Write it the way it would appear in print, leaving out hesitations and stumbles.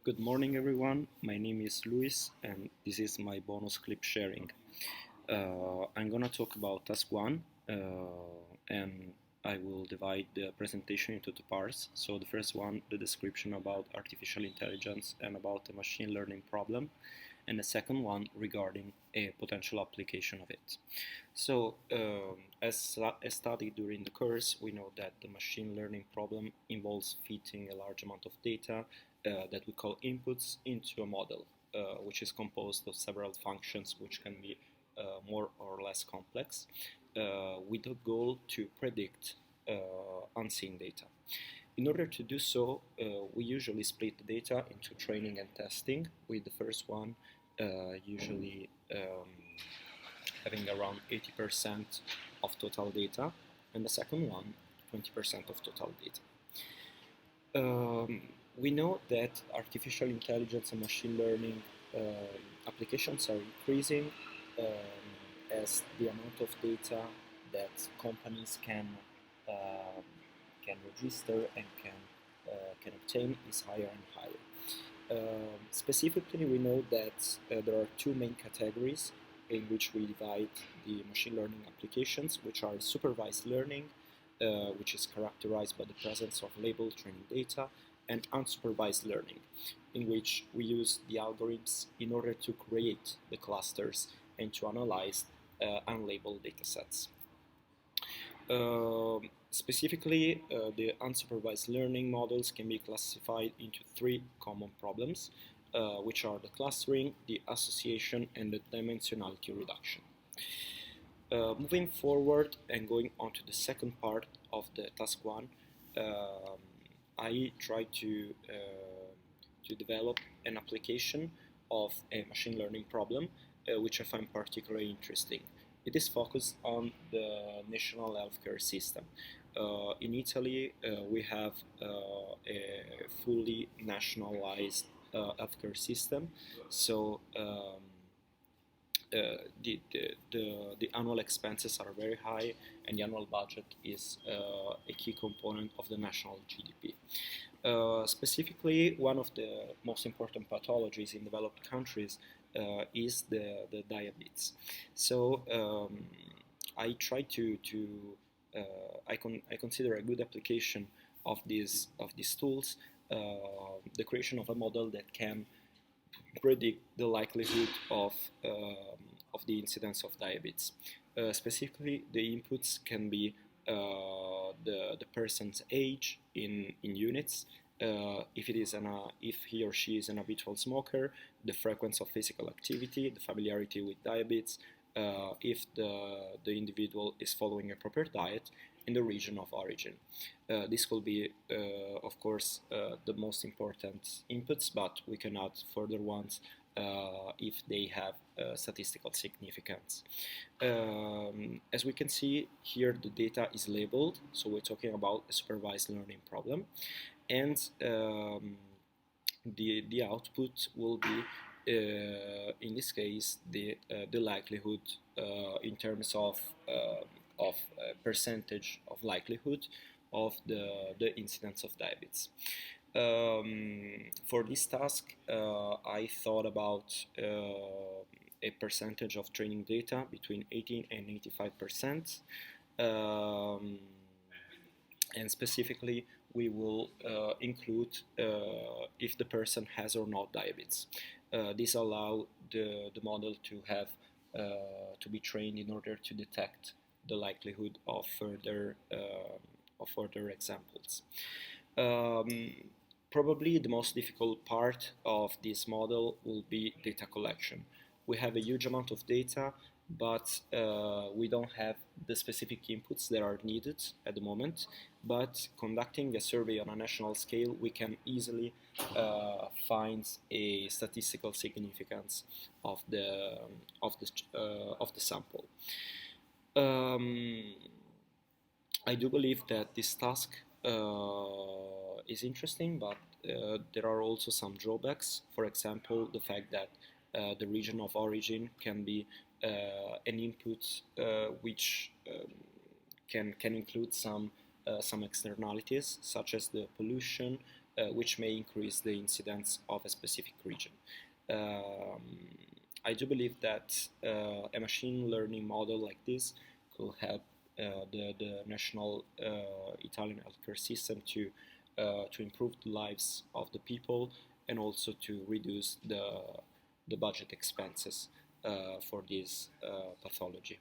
Good morning, everyone. My name is Luis, and this is my bonus clip sharing. I'm gonna talk about task one, and I will divide the presentation into two parts. So the first one, the description about artificial intelligence and about the machine learning problem, and the second one regarding a potential application of it. So, as studied during the course, we know that the machine learning problem involves fitting a large amount of data that we call inputs into a model, which is composed of several functions which can be more or less complex, with the goal to predict unseen data. In order to do so, we usually split the data into training and testing, with the first one usually having around 80% of total data, and the second one 20% of total data. We know that artificial intelligence and machine learning applications are increasing as the amount of data that companies can register and can obtain is higher and higher. Specifically, we know that there are two main categories in which we divide the machine learning applications, which are supervised learning, which is characterized by the presence of labeled training data, and unsupervised learning, in which we use the algorithms in order to create the clusters and to analyze unlabeled datasets. Specifically, the unsupervised learning models can be classified into three common problems, which are the clustering, the association, and the dimensionality reduction. Moving forward and going on to the second part of the task one, I try to develop an application of a machine learning problem, which I find particularly interesting. It is focused on the national healthcare system. In Italy, we have a fully nationalized healthcare system, so the annual expenses are very high, and the annual budget is a key component of the national GDP. Specifically, one of the most important pathologies in developed countries is the diabetes. So I try to I consider a good application of these tools the creation of a model that can predict the likelihood of the incidence of diabetes. Specifically, the inputs can be the person's age in units, if he or she is an habitual smoker, the frequency of physical activity, the familiarity with diabetes, if the individual is following a proper diet, in the region of origin. This will be, of course, the most important inputs, but we can add further ones if they have statistical significance. As we can see here, the data is labeled, so we're talking about a supervised learning problem, and the output will be in this case the likelihood in terms of percentage of likelihood of the incidence of diabetes. For this task, I thought about a percentage of training data between 18 and 85%, and specifically we will include if the person has or not diabetes. This allows the model to have to be trained in order to detect the likelihood of further examples. Probably the most difficult part of this model will be data collection. We have a huge amount of data, but we don't have the specific inputs that are needed at the moment. But conducting a survey on a national scale, we can easily find a statistical significance of the sample. I do believe that this task is interesting, but there are also some drawbacks. For example, the fact that the region of origin can be an input which can include some externalities, such as the pollution, which may increase the incidence of a specific region. Um, I do believe that a machine learning model like this could help the national Italian healthcare system to improve the lives of the people and also to reduce the budget expenses for this pathology.